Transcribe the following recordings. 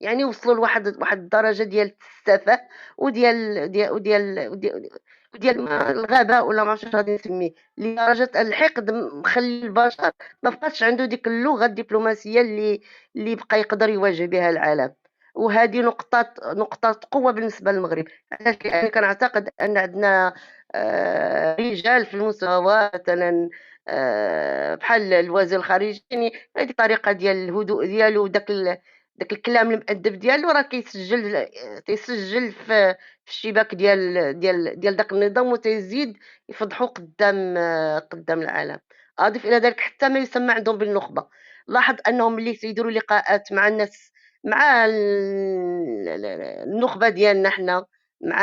يعني وصلوا لواحد الدرجة ديال السفه وديال الغباء، ولا ما عرفتش واش غادي نسميه، لدرجة الحقد مخلي البشر ما بقاش عنده ديك اللغة الدبلوماسية اللي بقى يقدر يواجه بها العالم. وهذه نقطة قوة بالنسبة للمغرب. علاش؟ لأني كنعتقد أن عندنا رجال في المستوى مثلًا بحال الوزير الخارجية، يعني هذه الطريقة ديال الهدوء ديالو، داك الكلام المؤدب ديالو راه تيسجّل في الشباك ديال داك النظام، وتيزيد يفضحو قدّام العالم. أضف إلى ذلك حتى ما يسمى عندهم بالنخبة. لاحظ أنهم ملي تيديروا لقاءات مع الناس، مع النخبة ديالنا حنا، مع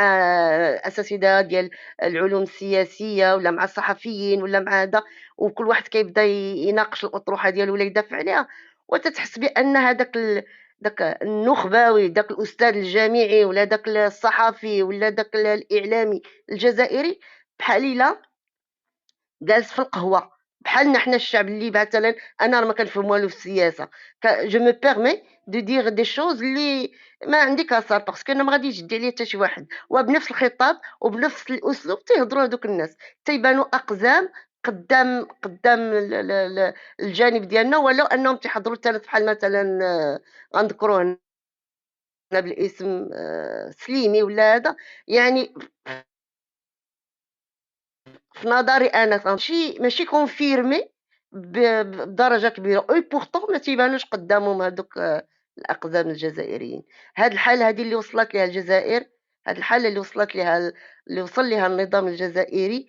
الأساتذة ديال العلوم السياسية، ولا مع الصحفيين، ولا مع هذا، وكل واحد كيبدا يناقش الأطروحة ديالو ولا يدافع عليها، وتتحس بأن داك النخبوي، داك الأستاذ الجامعي، ولا داك الصحفي، ولا داك الإعلامي الجزائري، بحال إلا جالس في القهوة، بحالنا حنا الشعب اللي مثلًا أنا راه ما كنفهم والو في السياسة، je me permets de dire des choses اللي ما عندي كسر، باسكو أنا ما غاديش يجدي عليَّ حتى شي واحد، وبنفس الخطاب وبنفس الأسلوب تيهضروا هادوك الناس، تيبانوا أقزام قدّام الجانب ديالنا، ولو أنهم تيحضروا الثالث، بحال مثلًا غنذكروا هنا بالاسم سليمي ولا هذا، يعني في نظري أنا ماشي confirmé بدرجة كبيرة، et pourtant ما تيبانوش قدّامهم هادوك الأقزام الجزائريين. هاد الحالة هادي اللي وصلت ليها الجزائر، هاد الحالة اللي وصل ليها النظام الجزائري،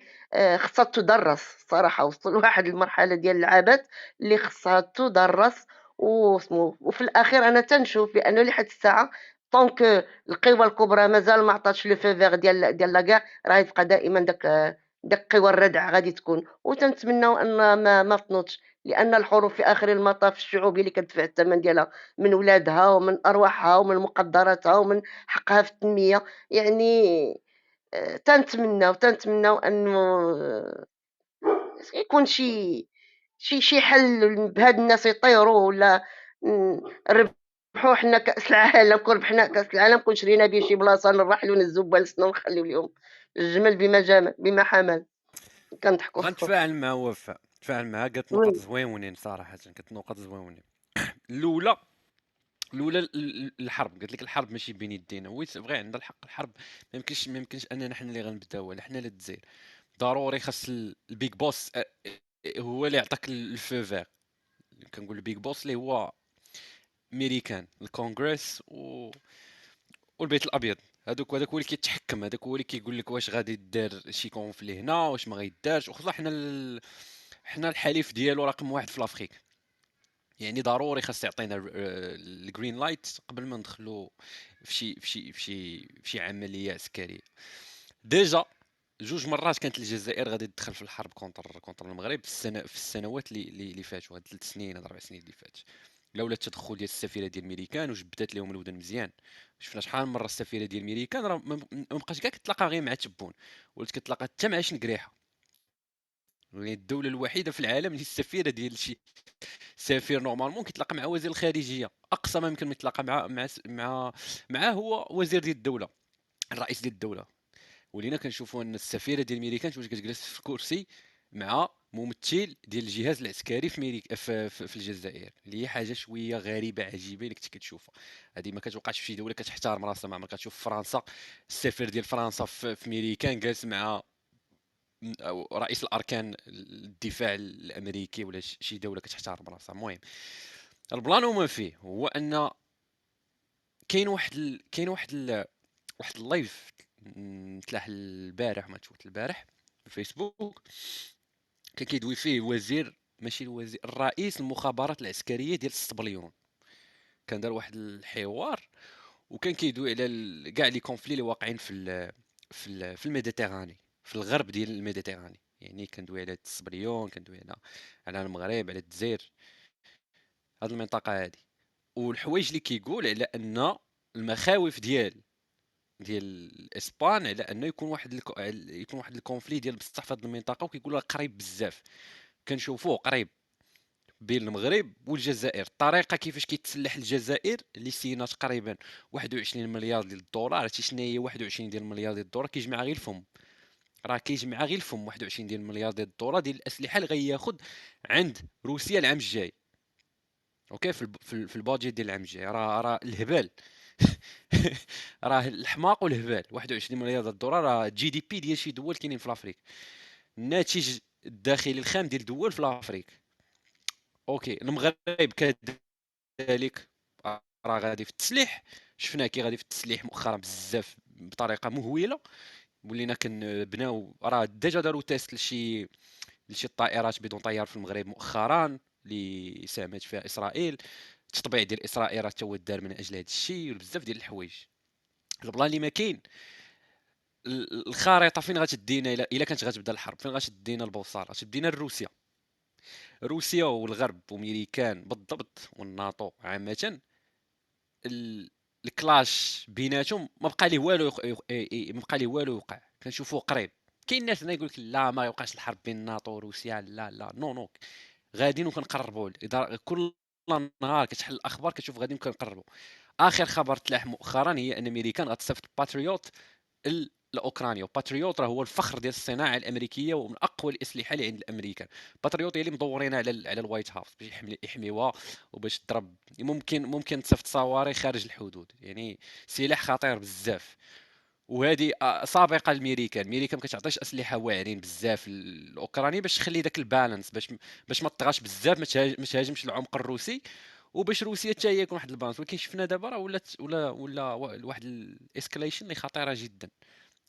خصها تُدرّس الصراحة. وصلوا لواحد المرحلة ديال العبث اللي خصها تُدرّس. وفي الأخير أنا تنشوف بأنه لحد الساعة tant que القوى الكبرى مازال ما عطاتش le feu vert ديال la guerre، راه يبقى دائمًا داك قوى الردع غادي تكون، وتنتمناو أن ما تنوضش، لأن الحروب في آخر المطاف الشعوب هي اللي كتدفع الثمن ديالها، من ولادها ومن أرواحها ومن مقدراتها ومن حقها في التنمية. يعني تنتمناو أنه يكون شي حل بهاد الناس يطيروا، ولا ن نربحوا حنا كأس العالم، كون ربحنا كأس العالم كون شرينا به شي بلاصة نرحلوا نهزوا بالسنا ونخليو ليهم الجمل بما حمل. كنضحكوا في الصبح. غنتفاعل مع وفاء، نتفاعل معها، قالت وي. نقط زويونين صراحة، قالت نقط زويونين. الأولى، الحرب، قالت لك الحرب ماشي بين يدينا، وي سي فغي عندها الحق. الحرب ما يمكنش اننا حنا اللي غنبداوها، لا حنا لا الجزائر. ضروري خاص البيج بوس هو اللي يعطيك الفو فيغ. كنقول البيج بوس اللي هو ميريكان، الكونغرس والبيت الابيض. هذاك هو اللي كيتحكم، هذاك هو اللي كيقول لك واش غادي دار شي كونفلي هنا، واش ما غيدارش. وخصوصا حنا الحليف ديالو رقم واحد في لافريك. يعني ضروري خاص يعطينا الجرين لايت قبل ما ندخلوا في شي عمليه عسكريه. ديجا جوج مرات كانت الجزائر غادي تدخل في الحرب كونتر المغرب في السنوات اللي فاتوا، هاد 3 سنين، هاد 4 سنين اللي فاتت، لولا التدخل ديال السفيره ديال الميريكان وجبدات لهم الودن مزيان. شفنا شحال من مره السفيره ديال الميريكان راه ما بقاش كاع كتلاقى غير مع تبون، ولات كتلاقى حتى مع شنقريحه. يعني الدوله الوحيده في العالم اللي السفيره ديال شي سفير نورمالمون كيتلاقى مع وزير الخارجيه. اقصى ما يمكن يتلاقى مع هو وزير ديال الدوله، الرئيس ديال الدوله. ولينا كنشوفوا ان السفيره ديال الميريكان تولي كتجلس في كرسي مع ممثل ديال الجهاز العسكري في ميريك في الجزائر، اللي هي حاجه شويه غريبه عجيبه اللي كنت كتشوفها. هذه ما كتوقعش في شي دوله كتحترم راسها. ما كتشوف في فرنسا السفير ديال فرنسا في ميريكان جالس مع أو رئيس الاركان الدفاع الامريكي، ولا شي دوله كتحترم راسها. المهم، البلان وما فيه هو ان واحد اللايف تلاح البارح، ما تفوت البارح في الفيسبوك. كان كيدوي فيه وزير، ماشي الوزير، الرئيس المخابرات العسكريه ديال السبليون. كان دار واحد الحوار، وكان كيدوي على كاع لي كونفلي اللي واقعين في الميديتيراني، في الغرب ديال الميديتيراني. يعني كندوي على السبليون، كندوي على المغرب، على الجزائر، هاد المنطقه هادي. والحوايج اللي كيقول على ان المخاوف ديال اسبان على انه يكون واحد الكونفلي ديال بصح في هذه المنطقه، وكيقول قريب بزاف، كنشوفوه قريب. بين المغرب والجزائر. الطريقه كيفاش كيتسلح الجزائر اللي سينا تقريبا 21 مليار ديال الدولار. عرفتي شنو هي 21 ديال المليار ديال الدولار؟ كيجمع غير الفم. راه كيجمع غير الفم 21 ديال المليار ديال الدولار ديال الاسلحه اللي غياخذ عند روسيا العام الجاي. اوكي، في البادجيت ديال العام الجاي. راه الهبال. راه الحماق والهبال. 21 مليار ديال الدولار راه جي دي بي ديال شي دول كاينين في افريقيا. الناتج الداخلي الخام ديال دول في افريقيا. اوكي، المغرب كذلك راه غادي في التسليح. شفناه كي غادي في التسليح مؤخرا بزاف بطريقه مهوله. ولينا كنبناو. راه ديجا داروا تيست لشي طائرات بدون طيار في المغرب مؤخرا اللي ساهمت فيها اسرائيل. التطبيع ديال اسرائيل راه تا هو دار من اجل هذا الشيء وبزاف ديال الحوايج. البلان اللي ما كاين، الخريطه فين غتدينا الا كانت غتبدا الحرب؟ فين غتدينا البوصله؟ غتدينا لروسيا. روسيا والغرب وامريكان بالضبط والناتو عامه. ال- الكلاش بيناتهم ما بقى ليه والو ما بقى ليه والو يوقع. كنشوفوه قريب. كاين ناس هنا يقول لك لا ما يوقعش الحرب بين الناتو وروسيا. لا لا، نو نو. غاديين وكنقربوا كل نهار كتحل الاخبار كتشوف غاديين وكنقربوا. اخر خبر تلاح مؤخرا هي ان امريكان غتصيفط باتريوت لاوكرانيا. وباتريوت راه هو الفخر ديال الصناعه الامريكيه ومن اقوى الاسلحه اللي عند الامريكان. باتريوت هي اللي مدورين على الوايت هاوس باش يحميوها وباش تضرب. ممكن تصيفط صواريخ خارج الحدود. يعني سلاح خطير بزاف. وهذه سابقه للميريكان. الميريكان ما كتعطيش اسلحه واعرين بزاف الاوكراني باش تخلي داك البالانس، باش ما تطغاش بزاف، ما تهاجمش العمق الروسي. وباش روسيا حتى هي يكون واحد البالانس. ولكن شفنا دابا راه ولا واحد الاسكليشن اللي خطيره جدا.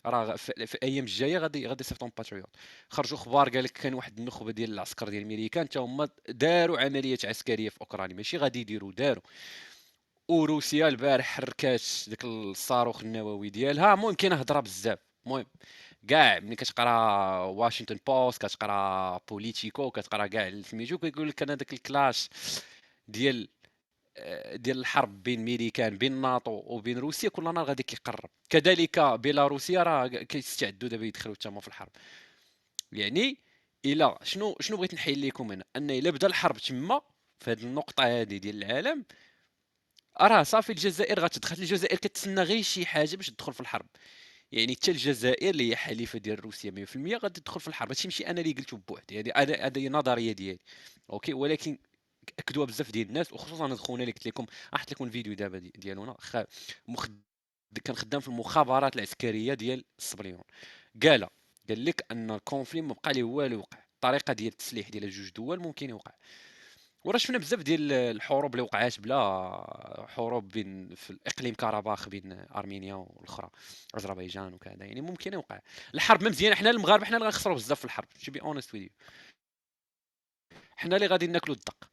راه في الايام الجايه غادي يصيفطون باتريوت. خرجوا اخبار قال لك كان واحد النخبه ديال العسكر ديال الميريكان حتى هما داروا عمليه عسكريه في اوكرانيا. ماشي غادي يديروا، داروا. وروسيا البارح حركات داك الصاروخ النووي ديالها. المهم كاينه هضره بزاف. المهم كاع ملي كتقرا واشنطن بوست، كتقرا بوليتيكو، كتقرا كاع سميتو، كيقول لك انا داك الكلاش ديال الحرب بين ميريكان بين ناتو وبين روسيا كل نهار غادي كيقرب. كذلك بيلاروسيا راه كيستعدوا دابا يدخلوا تما في الحرب. يعني الا شنو بغيت نحيل لكم هنا، ان الا بدا الحرب تما في هذه النقطه هذه ديال العالم، راه صافي الجزائر غتدخل. الجزائر كتسنى غير شي حاجه باش تدخل في الحرب. يعني حتى الجزائر اللي هي حليفه ديال روسيا 100% غادي تدخل في الحرب. هادشي ماشي انا اللي قلته بوحدي، هذه هي النظريه ديالي. اوكي، ولكن اكدوها بزاف ديال الناس وخصوصا هاد خونا اللي قلت لكم. حط لكم الفيديو دابا ديالونا كان خدام في المخابرات العسكريه ديال الصبليون. قال قال لك ان الكونفلي ما بقى ليه والو يوقع. الطريقه ديال التسليح ديال جوج دول ممكن يوقع. وراه شفنا بزاف ديال الحروب اللي وقعات بلا حروب بين في الاقليم كاراباخ بين ارمينيا والاخرى اذربيجان وكذا. يعني ممكن يوقع الحرب. ما مزيان حنا المغاربه حنا اللي غنخسروا بزاف في الحرب. تو بي اونست ويز يو، حنا اللي غادي ناكلوا الدق.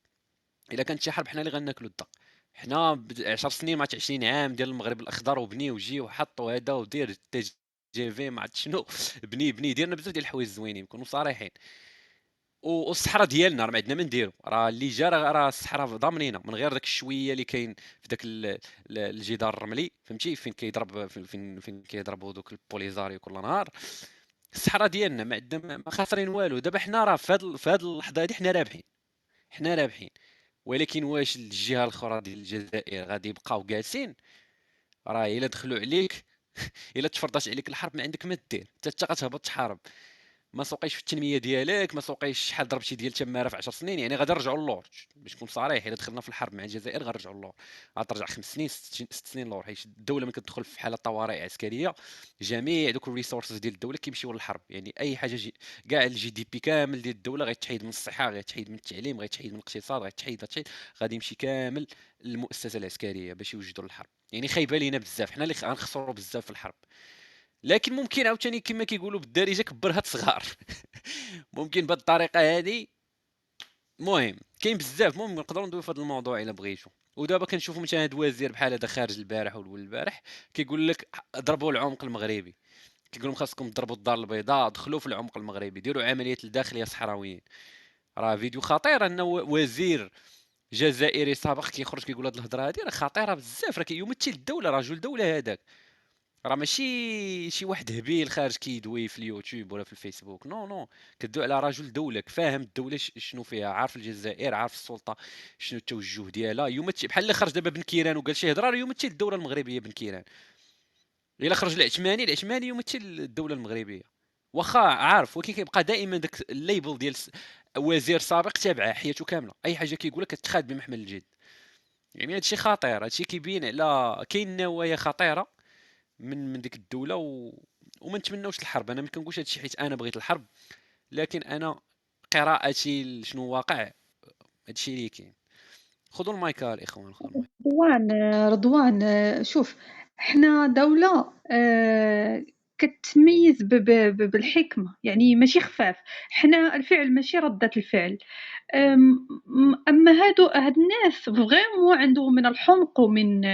الا كانت شي حرب حنا اللي غناكلوا الدق. حنا 10 سنين مع 20 عام ديال المغرب الاخضر وبني وجي وحط وهذا ودير تي جي في ما عرفت شنو. بني ديرنا بزاف ديال الحوايج زوينين نكونوا صريحين. والصحراء ديالنا راه ما عندنا ما نديرو. راه اللي جا راه الصحراء ضامنينها من غير داك الشويه اللي كاين في داك الجدار الرملي. فهمتي فين كيضرب فين كيضربوا دوك البوليزاريو كل نهار. الصحراء ديالنا ما عندنا ما خاسرين والو. دابا حنا راه في هاد اللحظه هادي حنا رابحين. حنا رابحين. ولكن واش الجهه الاخرى ديال الجزائر غادي يبقاو جالسين؟ راه الا دخلوا عليك الا تفرضات عليك الحرب ما عندك ما دير. حتى غتهبط تحارب. ما سوقيش في التنميه ديالك، ما سوقيش شحال ضربتي ديال تماره في 10 سنين. يعني غادي نرجعوا للور. باش نكون صريح، الا دخلنا في الحرب مع الجزائر غنرجعوا للور. غترجع 5 سنين 6 سنين لور. حيت الدوله ملي كتدخل في حاله طوارئ عسكريه جميع دوك الريسورسز ديال الدوله كيمشيو للحرب. يعني اي حاجه كاع الجي دي بي كامل ديال الدوله غيتحيد من الصحه، غيتحيد من التعليم، غيتحيد من الاقتصاد، غيتحيد غادي يمشي كامل للمؤسسه العسكريه باش يوجدوا للحرب. يعني خايبه لينا بزاف. حنا اللي غنخسروا بزاف في الحرب. لكن ممكن عاوتاني كما كيقولوا بالدارجه كبرها تصغار. ممكن بهذه الطريقه هذه. المهم كاين بزاف. المهم نقدروا ندويو في هذا الموضوع الا بغيتو. ودابا كنشوفوا مثلا هاد وزير بحال هذا خارج البارح ولا البارح كيقول لك ضربوا العمق المغربي. كيقول لهم خاصكم تضربوا الدار البيضاء، دخلوا في العمق المغربي، ديروا عمليه الداخليه صحراويين. راه فيديو خطير انه وزير جزائري سابق كيخرج كيقول هاد الهضره هادي. راه خطيره بزاف. راه كيمثل الدوله، رجل دوله هذاك. راه ماشي شي واحد هبيل خارج كيدوي في اليوتيوب ولا في الفيسبوك، نو نو. كدوي على رجل دولة فاهم الدولة شنو فيها، عارف الجزائر، عارف السلطة شنو التوجه ديالها، يمثل بحال اللي خرج دابا بن كيران وقال شي هضره راه يمثل الدولة المغربية بن كيران. الا خرج العثماني، العثماني يمثل الدولة المغربية. واخا عارف، ولكن كيبقى دائما داك الليبل ديال وزير سابق تابعه حياته كاملة، اي حاجة كيقولها كتخاد بمحمل الجد. يعني هادشي خطير، هادشي كيبين على كاين نوايا خطيرة من ديك الدوله وما نتمناوش الحرب. انا ما كنقولش هادشي حيت انا بغيت الحرب، لكن انا قراءتي لشنو واقع، هادشي اللي كاين. خذوا المايك الاخوان، خذوا المايك. رضوان رضوان شوف، إحنا دولة كتميز بالحكمة، يعني ماشي خفاف، إحنا الفعل ماشي ردة الفعل. أما هاد الناس فريمون عندهم من الحمق ومن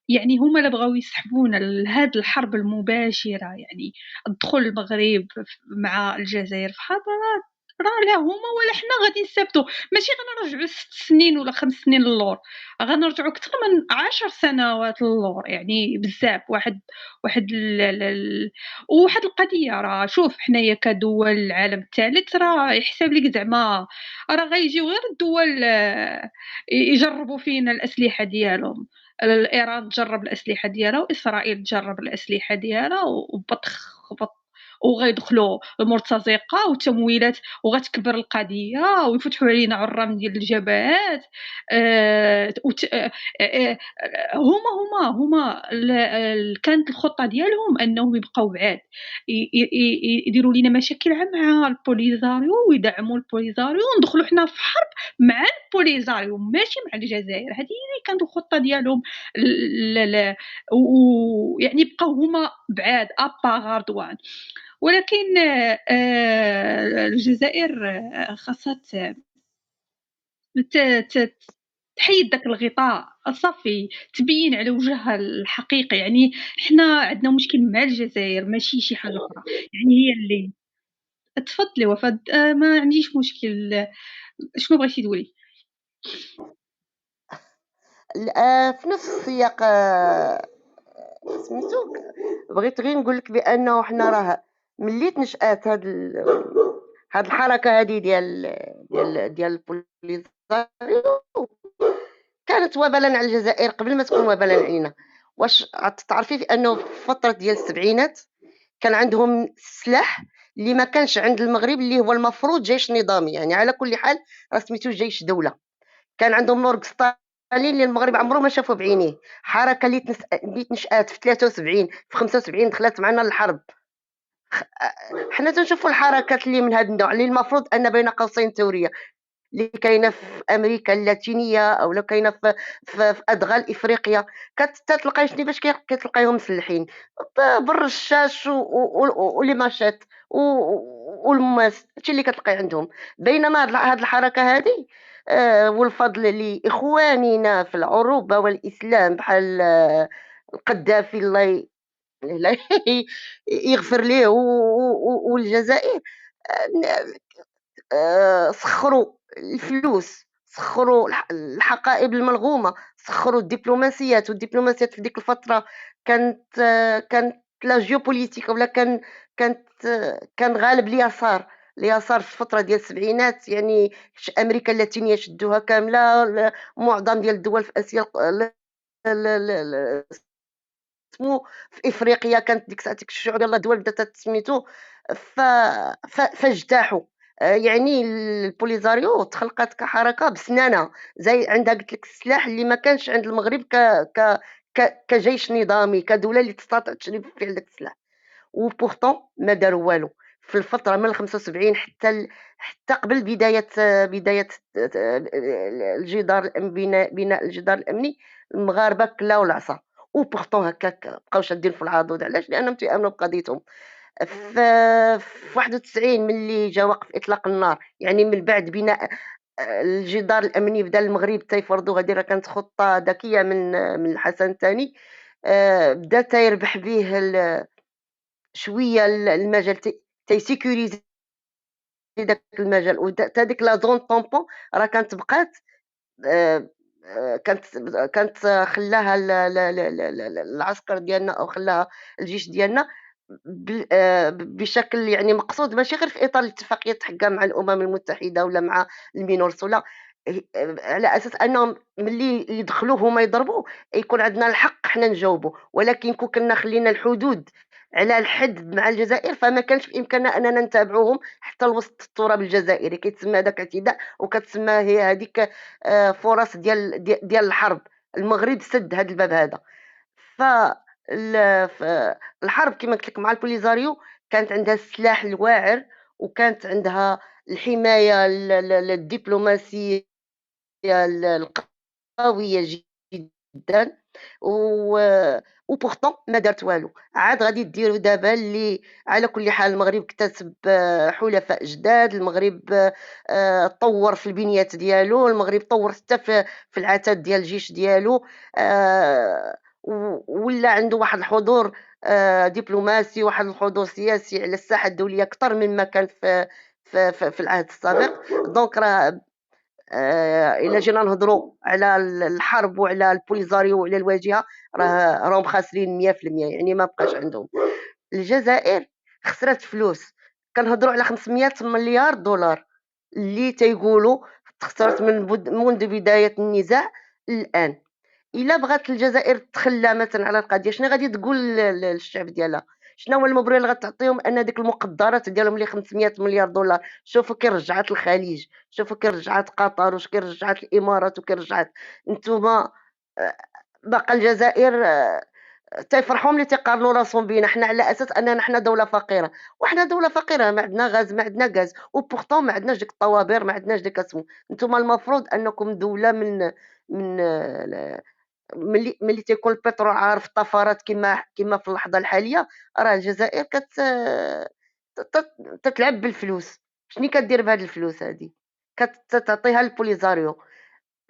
يعني هُما لا بغاو يسحبونا لهاد الحرب المباشرة، يعني دخول المغرب مع الجزائر في حرب، راه لا هُما ولا حنا غادي نثبتوا، ماشي غنرجعوا 6 سنين ولا 5 سنين للور، غنرجعوا أكثر من 10 سنوات للور، يعني بزاف. واحد ال ال ال وواحد القضية، راه شوف حنايا كدول العالم الثالث راه يحسب ليك زعما راه غيجيو غير الدول يجربوا فينا الأسلحة ديالهم. إيران تجرّب الأسلحة ديالها وإسرائيل تجرّب الأسلحة ديالها وبطخ وغيدخلوا المرتزقة والتمويلات وغتكبر القضية ويفتحوا علينا عرّان ديال الجبهات. وت هُما كانت الخطة ديالهم أنهم يبقاو بعاد، يديروا لينا مشاكل مع البوليزاريو ويدعموا البوليزاريو وندخلوا حنا في حرب مع البوليزاريو ماشي مع الجزائر. هذه هي كانت الخطة ديالهم. ل ويعني بقاو هُما بعاد غردوان. ولكن الجزائر خاصها ت ت تحيد داك الغطاء، صافي تبيّن على وجهها الحقيقي. يعني حنا عندنا مشكل مع الجزائر ماشي شي حاجة أخرى، يعني هي اللي تفضّلي وفاء. ما عنديش مشكل، شنو بغيتي تقولي؟ في نفس السياق سميتو، بغيت غير نقول لك بأنه حنا راه ملي تنشأت هاد الحركة هادي ديال البوليزاريو كانت وبالا على الجزائر قبل ما تكون وبالا علينا. واش تعرفي بأنه في الفترة ديال السبعينات كان عندهم السلاح اللي ما كانش عند المغرب، اللي هو المفروض جيش نظامي، يعني على كل حال راه سميتو جيش دولة. كان عندهم نورق ستالين اللي المغرب عمره ما شافه بعينيه. حركة اللي تنشأت في 73 في 75 دخلت معنا للحرب. حنا تنشوفوا الحركات اللي من هذا النوع اللي المفروض أن بين قوسين ثورية، اللي كاينه في امريكا اللاتينيه او لا كاينه في ادغال افريقيا. كتلقاي شني باش كتلقايهم مسلحين بالرشاش ولي ماشيت والماس، هادشي اللي كتلقاي عندهم. بينما هاد الحركه هادي والفضل لاخواننا في العروبه والاسلام بحال القذافي الله يغفر ليه والجزائر، سخّروا الفلوس، سخّروا الحقائب الملغومة، سخّروا الدبلوماسيات، والدبلوماسيات في ديك الفترة كانت كانت لا جيوبوليتيك ولا كانت كان غالب اليسار. اليسار في الفترة ديال السبعينات، يعني أمريكا اللاتينية شدوها كاملة، معظم ديال الدول في آسيا ال ال ال سمو في إفريقيا كانت ديك الساعة ديك الشعوب يلاه دول بدات سميتو ف فاجتاحوا. يعني البوليزاريو تخلقات كحركة بسنانها، زي عندها قلت لك السلاح اللي ما كانش عند المغرب ك ك كجيش نظامي، كدولة اللي تستطيع تشري بفعل داك السلاح. وبورتون ما داروا والو في الفترة من 75 حتى قبل بداية الجدار بناء الجدار الأمني. المغاربة كلاو العصا، وبورتون هكاك بقاو شادين في العضد. علاش؟ لأنهم تيآمنوا بقضيتهم. في 91 ملي جا وقف إطلاق النار، يعني من بعد بناء الجدار الأمني بدا المغرب تيفرضوا. هذه راه كانت خطة ذكية من الحسن الثاني. بدا تيربح به شوية المجال تيسيكوريزي داك المجال، حتى ديك لا زون طومبون راه كانت بقات كانت خلاها العسكر ديالنا او خلاها الجيش ديالنا بشكل يعني مقصود، ماشي غير في اطار الاتفاقيه حقا مع الامم المتحده ولا مع المينورس ولا على اساس انهم ملي يدخلوا هما يضربوا يكون عندنا الحق حنا نجاوبوا، ولكن كون كنا خلينا الحدود على الحد مع الجزائر فما كانش في امكاننا اننا نتابعوهم حتى لوسط التراب الجزائري، كيتسمى هذاك اعتداء وكتسمى هي هذيك فرص ديال الحرب. المغرب سد هذا الباب هذا. ف الحرب كما قلت لك مع البوليزاريو كانت عندها السلاح الواعر، وكانت عندها الحمايه الدبلوماسيه القويه جدا، و وبورتون ما دارت والو. عاد غادي ديروا دابا اللي على كل حال المغرب اكتسب حلفاء جداد، المغرب طور في البنيات ديالو، المغرب طور حتى في العتاد ديال الجيش ديالو، ولا عنده واحد الحضور دبلوماسي، واحد الحضور سياسي على الساحه الدوليه اكثر مما كان في العهد السابق. دونك راه الا جينا نهضروا على الحرب وعلى البوليزاريو وعلى الواجهه راهم خاسرين 100%، يعني ما بقاش عندهم. الجزائر خسرت فلوس، كنهضروا على 500 مليار دولار اللي تيقولوا خسرت منذ بدايه النزاع الان. الا بغات الجزائر تخلى مثلا على القضيه، شنو غادي تقول للشعب ديالها؟ شنو هو المبرر اللي غتعطيهم ان ديك المقدرات ديالهم اللي 500 مليار دولار شوفوا كي رجعت الخليج، شوفوا كي رجعت قطر، وش كي رجعت الامارات، وكي رجعت نتوما باقا الجزائر تيفرحوا ملي تيقارنوا راسهم بينا حنا على اساس اننا حنا دوله فقيره، وحنا دوله فقيره ما عندنا غاز ما عندنا غاز، وبورتون ما عندناش ديك الطوابير ما عندناش ديك اسمو. نتوما المفروض انكم دوله من ملي تيكون البترول عارف الطفرات كما في اللحظه الحاليه، راه الجزائر تتلعب بالفلوس. شنو كدير بهاد الفلوس هادي؟ كتعطيها للبوليزاريو.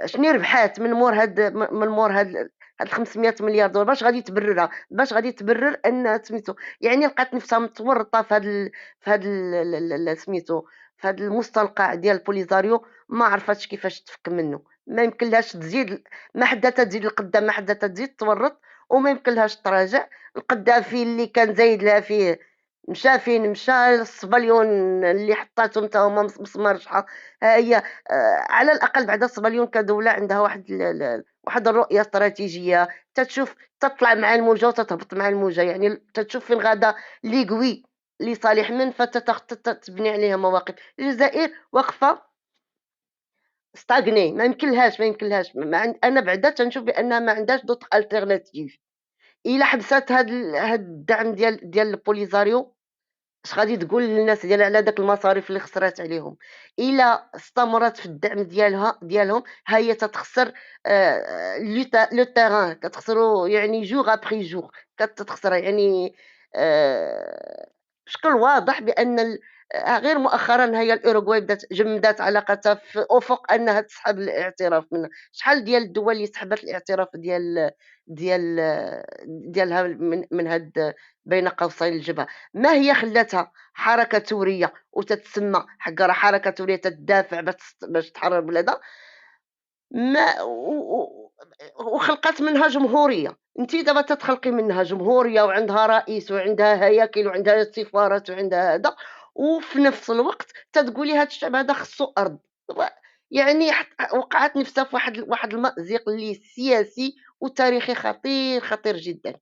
شنو ربحات من مور هاد 500 مليار دولار؟ باش غادي تبررها؟ باش غادي تبرر ان سميتو يعني لقات نفسها متورطه سميتو في هاد المستنقع ديال البوليزاريو، ما عرفتش كيفاش تفك منه. ما يمكن لهاش تزيد، ما حداتها تزيد لقدام، ما حداتها تزيد تورط، وما يمكن لهاش تراجع. القذافي اللي كان زايد لها فيه مشى فين مشى، الصبليون اللي حطاتهم تا هما مسمار شحال. ها هي على الاقل بعد الصبليون كدوله عندها واحد الرؤيه استراتيجيه، تتشوف تطلع مع الموجه وتتهبط مع الموجه، يعني تتشوف فين غادا لي قوي لصالح من فتتبني عليها مواقف. الجزائر واقفه ستاغني، ما يمكن لهاش انا بعدا تنشوف بانها ما عندهاش دوط التيرناتيف. الا حبسات هاد الدعم ديال البوليزاريو، اش غادي تقول للناس ديالها على داك المصاريف اللي خسرات عليهم؟ الا استمرت في الدعم ديالهم ها هي تتخسر لو تيران، كتخسروا يعني جوغ ابري جوغ كتخسر يعني بشكل واضح بان غير مؤخرا هي الاوروغواي بدات جمدات علاقتها في افق انها تسحب الاعتراف منها. شحال ديال الدول اللي سحبت الاعتراف ديال ديالها من هاد بين قوسين الجبهه؟ ما هي خلاتها حركه ثوريه وتتسمى حق راه حركه ثوريه تدافع باش تحرر بلادها، ما وخلقت منها جمهوريه. انت دابا تتخلقي منها جمهوريه وعندها رئيس وعندها هياكل وعندها سفارات وعندها هذا، وفي نفس الوقت تتقولي هذا الشعب هذا خصو ارض. يعني وقعت نفسها في واحد المأزق اللي سياسي وتاريخي خطير خطير جدا.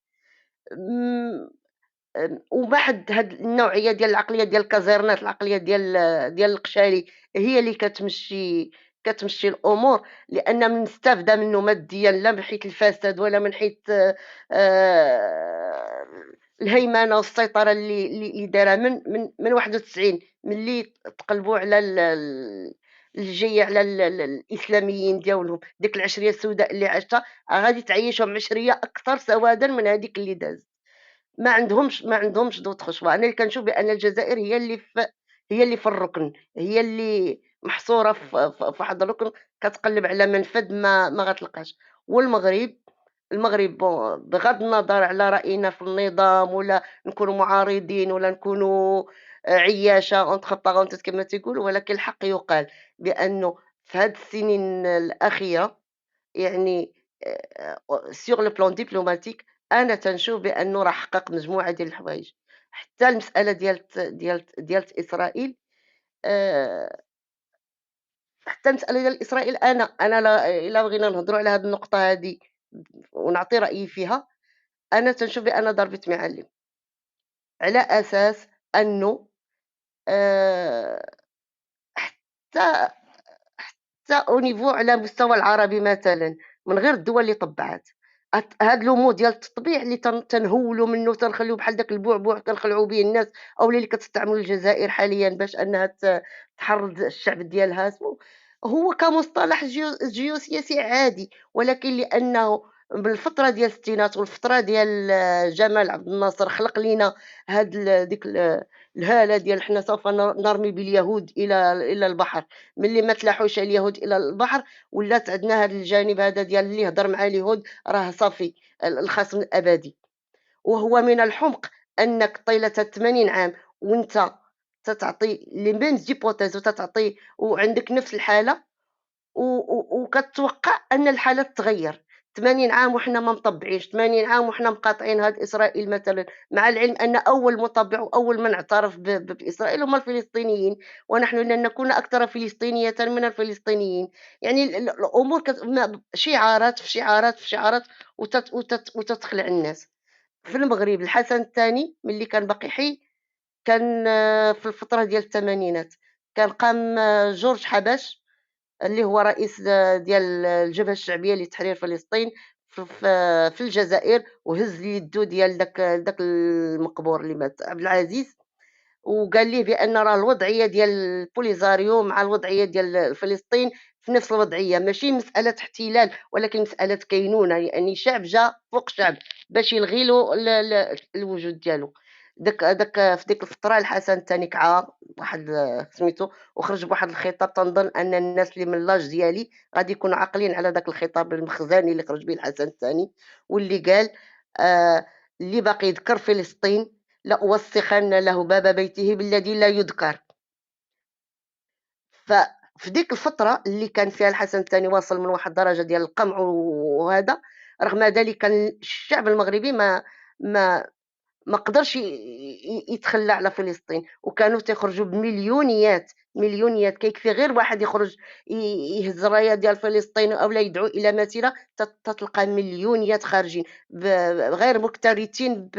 وبعد هاد النوعيه ديال العقليه ديال الكازيرنات، العقليه ديال القشالي، هي اللي كتمشي الامور، لان مستافده منه ماديا لا من حيث الفساد ولا من حيث الهيمنه والسيطره اللي دارها من 91 ملي تقلبوا على الجايه على الاسلاميين ديالهم. ديك العشريه السوداء اللي عاشتها غادي تعيشهم عشريه اكثر سوادا من هذيك اللي دازت. ما عندهمش دوطخ شوا. انا اللي كنشوف بان الجزائر هي اللي في الركن، هي اللي محصوره في واحد الركن، كتقلب على منفذ ما غتلقاش. والمغرب بغض النظر على راينا في النظام ولا نكونوا معارضين ولا نكونوا عياشه اونتر بارونتيز كما تيقولوا، ولكن الحق يقال بانه في هذه السنين الاخيره يعني sur le plan diplomatique أنا تنشوف بأنه راه حقق مجموعة ديال الحوايج، حتى المسألة ديال إسرائيل آآ حتى المسألة ديال إسرائيل أنا لا إلا بغينا نهضروا على هاد النقطة هادي ونعطي رأيي فيها، أنا تنشوف بأن ضربة معلّم، على أساس أنه آآ حتى حتى au niveau على المستوى العربي مثلًا، من غير الدول اللي طبّعت، هاد الأمور ديال التطبيع اللي تنهولوا منه تنخليوه بحال داك البعبع كنخلعوا به الناس، أولا اللي كتستعملوا الجزائر حاليًا باش أنها تحرّض الشعب ديالها هو كمصطلح جيوسياسي عادي، ولكن لأنه بالفترة ديال الستينات والفترة ديال جمال عبد الناصر خلق لينا هاد ديك الهالة ديال حنا سوف نرمي باليهود إلى البحر. ملي ما تلاحوش اليهود إلى البحر ولات عندنا هذا الجانب هذا ديال اللي يهضر مع اليهود راه صافي الخصم الأبدي، وهو من الحمق أنك طيلة 80 عام وأنت تتعطي les mêmes hypothèses وتتعطي وعندك نفس الحالة وكتوقع أن الحالة تتغيّر، 80 عام وحنا ما مطبّعينش، 80 عام وحنا مقاطعين هاد إسرائيل مثلًا، مع العلم أن أول مطبّع وأول من اعترف بإسرائيل هم الفلسطينيين، ونحن لن نكون أكثر فلسطينيةً من الفلسطينيين، يعني الأمور شعارات في شعارات في شعارات وتتخلع الناس. في المغرب الحسن الثاني ملي كان باقي حي كان في الفترة ديال الثمانينات، كان قام جورج حبش اللي هو رئيس ديال الجبهة الشعبية لتحرير فلسطين في الجزائر، وهز يدو ديال داك المقبور اللي مات عبد العزيز، وقال ليه بأن راه الوضعية ديال البوليزاريو مع الوضعية ديال فلسطين في نفس الوضعية، ماشي مسألة احتلال ولكن مسألة كينونة، يعني شعب جا فوق شعب باش يلغي له الوجود ديالو. داك في ديك الفترة الحسن الثاني كعا واحد سميتو وخرج بواحد الخطاب تنظن أن الناس اللي من لاج ديالي غادي يكونوا عاقلين على داك الخطاب المخزني اللي خرج به الحسن الثاني، واللي قال اللي باقي يذكر فلسطين لأوسخن له باب بيته بالذي لا يذكر. ففي ديك الفترة اللي كان فيها الحسن الثاني واصل من واحد الدرجة ديال القمع وهذا، رغم ذلك كان الشعب المغربي ما ما قدرش يتخلى على فلسطين، وكانوا تيخرجوا بمليونيات، مليونيات كيكفي غير واحد يخرج يهز الراية ديال فلسطين أولا يدعو إلى مسيرة تتلقى مليونيات خارجين غير مكترثين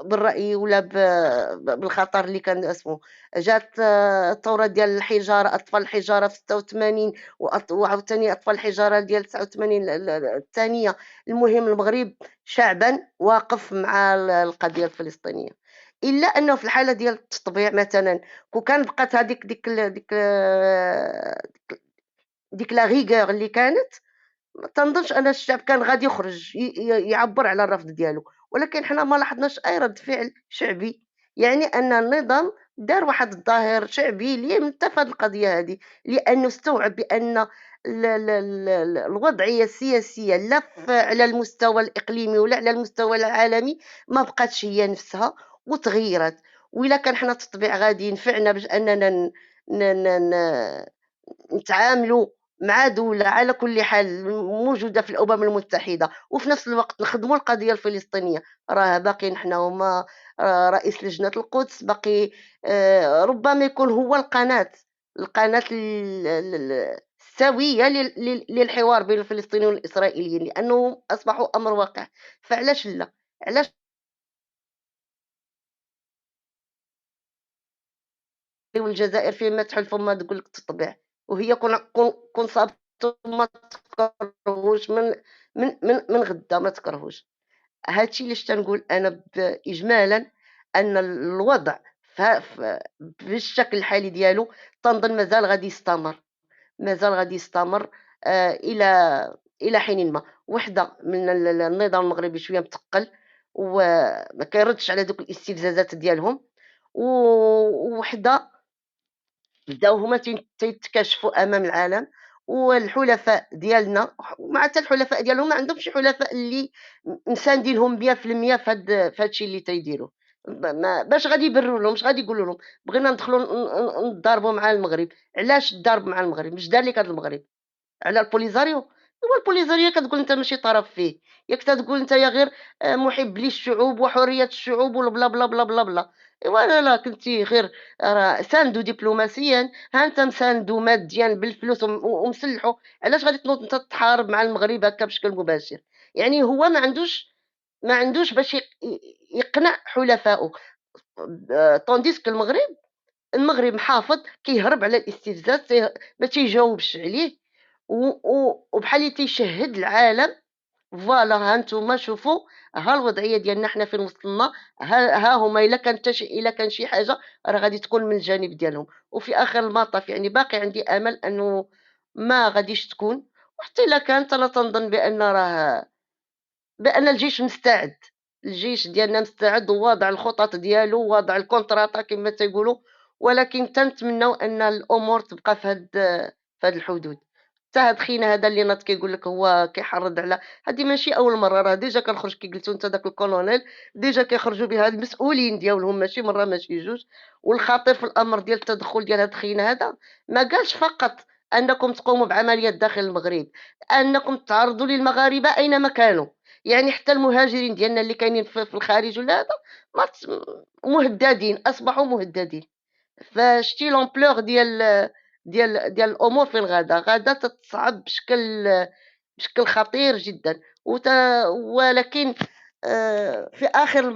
بالرأي ولا بالخطر اللي كان اسمه. جات الثورة ديال الحجارة، أطفال الحجارة في 86 وعاوتاني أطفال الحجارة ديال 89 الثانية. المهم المغرب شعبًا واقف مع القضية الفلسطينية، إلا أنه في الحالة ديال التطبيع مثلًا كون كان بقات هذيك ديك لا rigueur اللي كانت، ما تنظنش أن الشعب كان غادي يخرج يعبّر على الرفض ديالو، ولكن حنا ما لاحظناش أي رد فعل شعبي، يعني أن النظام دار واحد الظاهر شعبي اللي انتفض القضية هذه، لأنه استوعب بأن الوضعية السياسية لا على المستوى الإقليمي ولا على المستوى العالمي ما بقاتش هي نفسها وتغيّرت، وإلا كان حنا التطبيع غادي ينفعنا باش أننا ن ن ن ن نتعاملوا مع دولة على كل حال موجودة في الأمم المتحدة وفي نفس الوقت نخدموا القضية الفلسطينية، راه باقيين حنا هما رئيس لجنة القدس باقي ربما يكون هو القناة السوية للحوار بين الفلسطينيين والإسرائيليين لأنه أصبحوا أمر واقع، فعلاش لا؟ علاش والجزائر فين ما تحلفوا ما تقول لك تطبيع، وهي كون صابتو ما تكرهوش من غدا ما تكرهوش. هادشي علاش تنقول أنا إجمالًا أن الوضع بالشكل الحالي ديالو تنظن مازال غادي يستمر، مازال غادي يستمر إلى حين ما. وحدة من النظام المغربي شوية مثقّل وما كيردش على دوك الاستفزازات ديالهم، ووحدة بداو هما تيتكاشفوا أمام العالم، والحلفاء ديالنا ومع حتى الحلفاء ديالهم ما عندهمش حلفاء اللي مساندينهم 100% في هاد الشي اللي تيديروا، ما باش غادي يبرروا لهم، اش غادي يقولوا لهم؟ بغينا ندخلوا نضاربوا مع المغرب، علاش الضرب مع المغرب؟ اش دار لك هاد المغرب؟ على البوليزاريو. إيوا البوليزاريو كتقول أنت ماشي طرف فيه، ياك تتقول نتايا غير محب للشعوب وحرية الشعوب والبلا، بلا، بلا، بلا، بلا. إيوا لا كنتِ غير راه ساندو دبلوماسيًا، ها أنت مساندو ماديًا بالفلوس ومسلّحو، علاش غادي تنوض أنت تحارب مع المغرب هكا بشكل مباشر؟ يعني هو ما عندوش باش يقنع حلفائه. طونديس كو المغرب محافظ كيهرب على الاستفزاز، ما تيجاوبش عليه، وبحال اللي تيشهد العالم. فوالا ها نتوما شوفوا، ها الوضعيه ديالنا حنا فين وصلنا، ها هما الا كان شي حاجه راه غادي تكون من الجانب ديالهم. وفي اخر المطاف يعني باقي عندي امل انه ما غاديش تكون. وحتى الا كانت انا تنظن بأن الجيش مستعد، الجيش ديالنا مستعد وواضع الخطط ديالو وواضع الكونطراطا كما تيقولوا، ولكن تنتمناو أن الأمور تبقى في هاد الحدود. حتى هاد خينا هذا اللي ناض كيقول لك هو كيحرض على، هادي ماشي أول مرة، راه ديجا كنخرج كي قلتو أنت داك الكولونيل، ديجا كيخرجوا بها المسؤولين ديالهم ماشي مرة ماشي جوج. والخطير في الأمر ديال التدخل ديال هاد خينا هذا ما قالش فقط أنكم تقوموا بعمليات داخل المغرب، أنكم تعرضوا للمغاربة أينما كانوا. يعني حتى المهاجرين ديالنا اللي كاينين في الخارج ولا هذا ما ت مهددين، أصبحوا مهددين. فشتي لامبلور ديال الأمور فين غادا تتصعب بشكل خطير جدًا. ولكن في آخر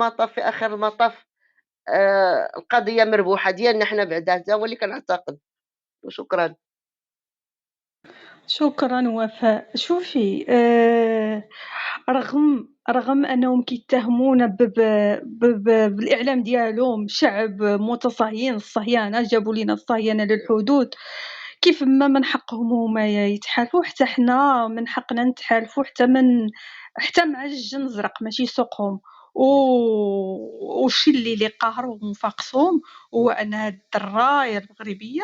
المطاف القضية مربوحة ديالنا حنا بعدا، هذا هو اللي كنعتقد. وشكرًا. شكرًا وفاء. شوفي رغم أنهم كيتهمونا بالإعلام ديالهم شعب متصهين، الصهيونة جابوا لينا الصهيونة للحدود، كيف ما من حقهم هما يتحالفوا حتى حنا من حقنا نتحالفوا حتى مع الجن الزرق ماشي سوقهم. والشي اللي قاهرهم وفاقصهم هو أن هاد الراية المغربية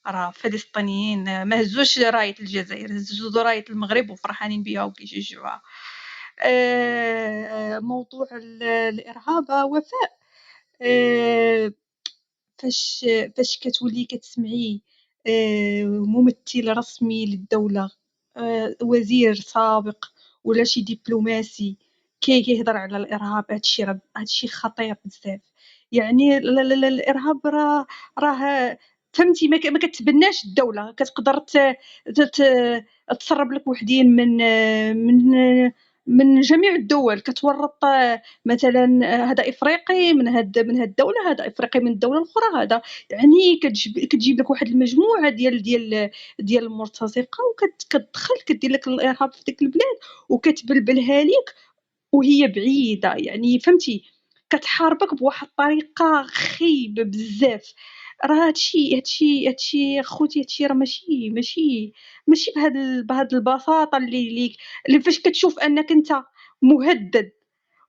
راه فلسطينيين ما هزوش راية الجزائر، هزوا راية المغرب وفرحانين بها وكيشجعوها. موضوع الإرهاب وفاء، فاش كتولي كتسمعي ممثل رسمي للدولة، وزير سابق ولا شي دبلوماسي كيهضر على الإرهاب، هادشي خطير بزاف. يعني الإرهاب راه فهمتي ما كتبناش الدولة، كتقدر تسرب لك وحدين من جميع الدول، كتورط مثلا هذا افريقي من هاد الدوله، هذا افريقي من الدوله الاخرى، هذا يعني كتجيب لك واحد المجموعه ديال المرتزقه وكتدخل كدير لك الارهاب في ديك البلاد وكتبلبلها لك وهي بعيده. يعني فهمتي كتحاربك بواحد الطريقه خايبه بزاف. راه هادشي خوتي، هادشي راه ماشي بهاد البساطه اللي فاش كتشوف انك انت مهدد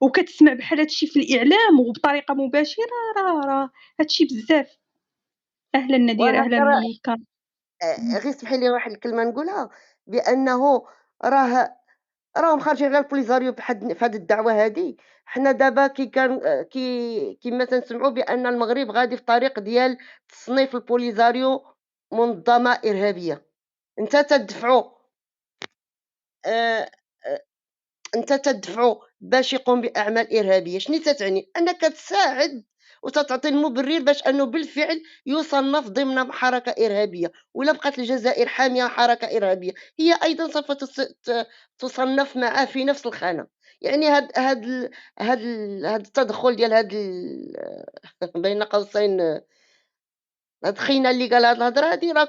وكتسمع بحال هادشي في الإعلام وبطريقة مباشرة، راه هادشي بزاف. أهلا ندير، أهلا وهذا مليكة. غير اسمحي لي واحد الكلمة نقولها، بأنه راه راهم خارجين على البوليزاريو في هاد الدعوة هادي. حنا دابا كي كان كيما تنسمعوا بأن المغرب غادي في طريق ديال تصنيف البوليزاريو منظمة إرهابية. أنت تدفعوا آآ أنت تدفعو باش يقوم بأعمال إرهابية. شنو تتعني؟ أنك تساعد وتتعطي المبرر باش أنه بالفعل يُصنَّف ضمن حركة إرهابية. وإلا بقات الجزائر حامية حركة إرهابية، هي أيضًا سوف تُصنَّف معه في نفس الخانة. يعني هاد التدخُّل ديال بين قوسين هاد الخينا اللي قال هاد الهضرة هادي، راه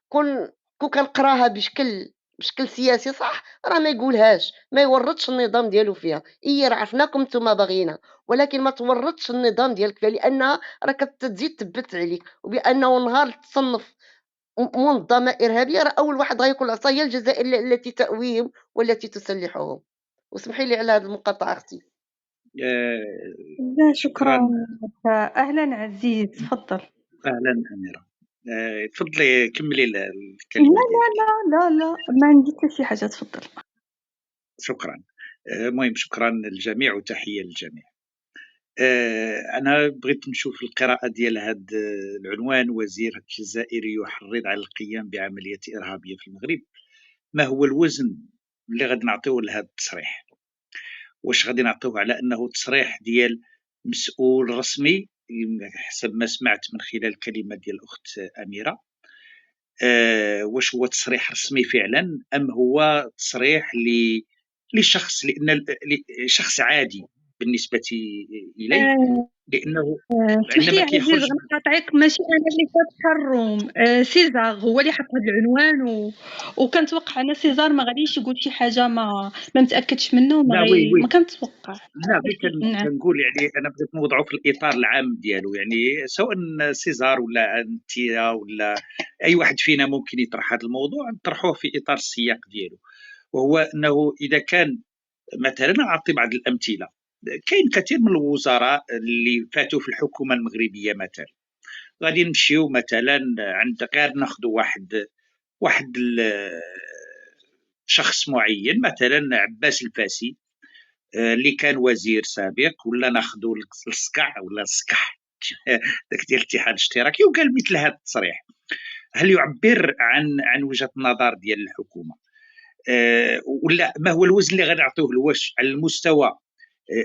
كون كنقراها بشكل سياسي صح، راه ما يقولهاش، ما يورّطش النظام ديالو فيها. راه عرفناكم نتوما باغيينها، ولكن ما تورّطش النظام ديالك فيها، لأنها راه كتزيد تبت عليك. وبأنه نهار تصنّف منظمة إرهابية، راه أول واحد غيكون العصا هي الجزائر التي تأويهم والتي تسلّحهم. واسمحي لي على هذه المقاطعة أختي. لا شكرا. شكرا. أهلا عزيز، تفضل. أهلا أميرة. تفضلي كملي لا الكلمة ديالك. لا ما عندي حتى شي حاجة، تفضل. شكرا. المهم شكرا للجميع وتحية للجميع. أنا بغيت نشوف القراءة ديال هذا العنوان: وزير جزائري يحرض على القيام بعملية إرهابية في المغرب. ما هو الوزن اللي غادي نعطيوه لهذا التصريح؟ واش غادي نعطيوه على انه تصريح ديال مسؤول رسمي حسب ما سمعت من خلال الكلمه ديال الاخت اميره، واش هو تصريح رسمي فعلا ام هو تصريح لشخص، لان شخص عادي بالنسبه الي، آه، لانه اسمح لي عندما عزيز كيخرج غنقاطعك، ماشي انا اللي فاتحه الروم، سيزار هو اللي حط هذا العنوان وكنتوقع انا سيزار ما غاديش يقول شي حاجه ما متاكدش منه وما لا وي ما وي كنتوقع. لا غير نعم. كنقول يعني انا بغيت نوضعو في الاطار العام ديالو، يعني سواء سيزار ولا انت ولا اي واحد فينا ممكن يطرح هذا الموضوع، نطرحوه في اطار السياق ديالو، وهو انه اذا كان مثلا اعطي بعض الامثله، كاين كثير من الوزراء اللي فاتوا في الحكومه المغربيه مثلا، غادي نمشيو مثلا عند غير ناخذ واحد شخص معين مثلا عباس الفاسي، اللي كان وزير سابق، ولا ناخذوا السكع ولا السكح داك ديال الاتحاد الاشتراكي، وقال مثل هذا التصريح، هل يعبر عن وجهه النظر ديال الحكومه؟ ولا ما هو الوزن اللي غادي نعطيوه واش على المستوى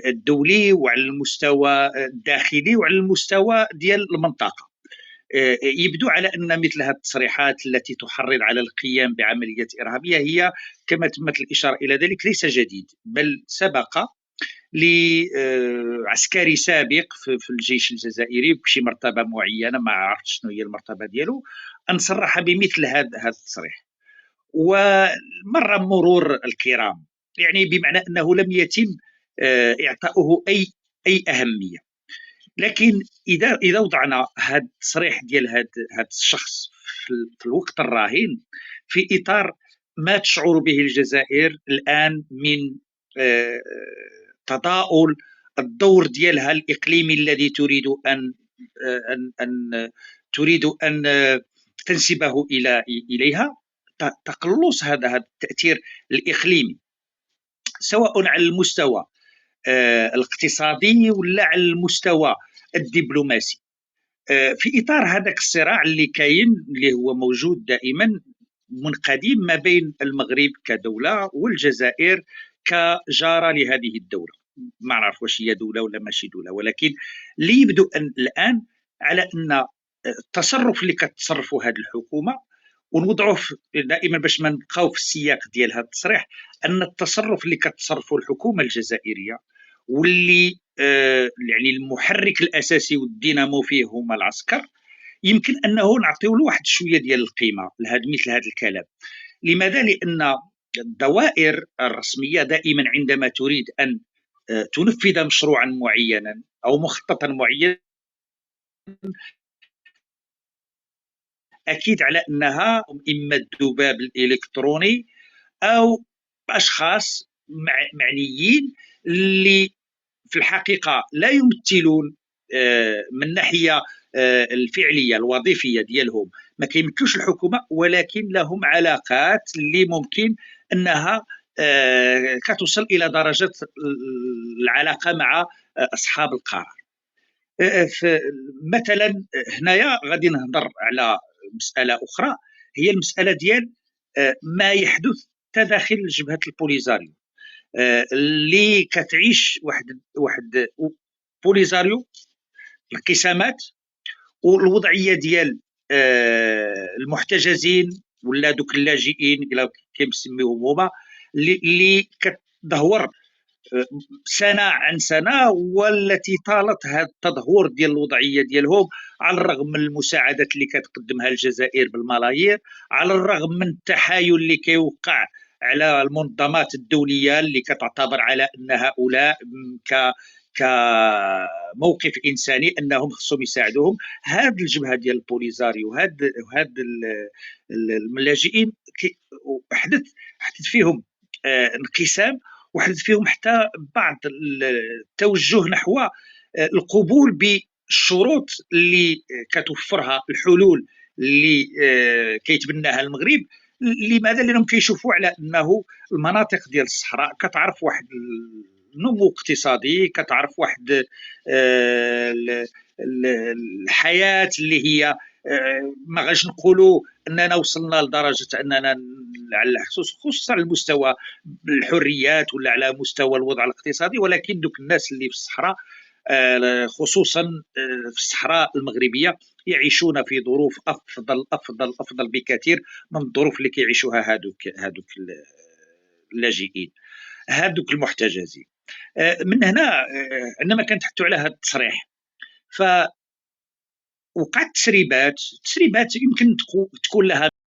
الدولي وعلى المستوى الداخلي وعلى المستوى ديال المنطقه؟ يبدو على ان مثل هذه التصريحات التي تحرض على القيام بعمليات ارهابيه هي كما تمت الاشاره الى ذلك ليس جديد، بل سبق لعسكري سابق في الجيش الجزائري بشي مرتبه معينه، ما عرفت شنو هي المرتبه ديالو، ان صرح بمثل هذا التصريح، ومر مرور الكرام، يعني بمعنى انه لم يتم اعطاؤه اي اهميه. لكن اذا وضعنا هذا التصريح ديال هذا الشخص في الوقت الراهن في اطار ما تشعر به الجزائر الان من تضاؤل الدور ديالها الاقليمي الذي تريد ان تريد ان تنسبه اليها، تقلص هذا التاثير الاقليمي سواء على المستوى الاقتصادي ولا على المستوى الدبلوماسي، في اطار هذاك الصراع اللي كاين اللي هو موجود دائما من قديم ما بين المغرب كدوله والجزائر كجاره لهذه الدوله. ما نعرف واش هي دوله ولا ماشي دوله، ولكن اللي يبدو الان على ان التصرف اللي كتصرفوا هذه الحكومه، ونوضعوه دائما باش ما نبقاو في السياق ديال هذا التصريح، ان التصرف اللي كتصرفه الحكومه الجزائريه واللي يعني المحرك الاساسي والدينامو فيه هما العسكر، يمكن انه نعطيو له واحد شويه ديال القيمه لهذا مثل هذا الكلام. لماذا؟ لان الدوائر الرسميه دائما عندما تريد ان تنفذ مشروعا معينا او مخططا معينا، اكيد على انها اما الذباب الالكتروني او اشخاص معنيين اللي في الحقيقه لا يمثلون من الناحيه الفعليه الوظيفيه ديالهم ما كيمثلوش الحكومه، ولكن لهم علاقات اللي ممكن انها كتوصل الى درجه العلاقه مع اصحاب القرار. مثلا هنايا غادي نهضر على مساله اخرى، هي المساله ديال ما يحدث داخل جبهه البوليزاريو، اللي كتعيش واحد بوليزاريو الانقسامات والوضعيه ديال المحتجزين ولا دوك اللاجئين الى كيسميوهم هما، اللي كتدهور سنه عن سنه، والتي طالت هذا التدهور ديال الوضعيه ديالهم على الرغم من المساعدات اللي كتقدمها الجزائر بالملايير، على الرغم من التحايل اللي كيوقع على المنظمات الدوليه اللي كتعتبر على ان هؤلاء كموقف انساني انهم خصهم يساعدوهم. هذه الجبهه ديال البوليزاريو وهاد اللاجئين حدث فيهم انقسام، وحدث فيهم حتى بعض التوجه نحو القبول بالشروط اللي كتوفرها الحلول اللي كيتبناها المغرب. لماذا؟ لانهم كيشوفوا على انه المناطق ديال الصحراء كتعرف واحد النمو اقتصادي، كتعرف واحد الحياه اللي هي ما غاش نقولوا اننا وصلنا لدرجه اننا خصوصا على مستوى الحريات ولا على مستوى الوضع الاقتصادي، ولكن دوك الناس اللي في الصحراء خصوصا في الصحراء المغربيه يعيشون في ظروف افضل بكثير من الظروف اللي كيعيشوها هادوك اللاجئين، هادوك المحتجزين. من هنا عندما كنتحدثوا على هذا التصريح، فوقعت تسريبات يمكن تكون لها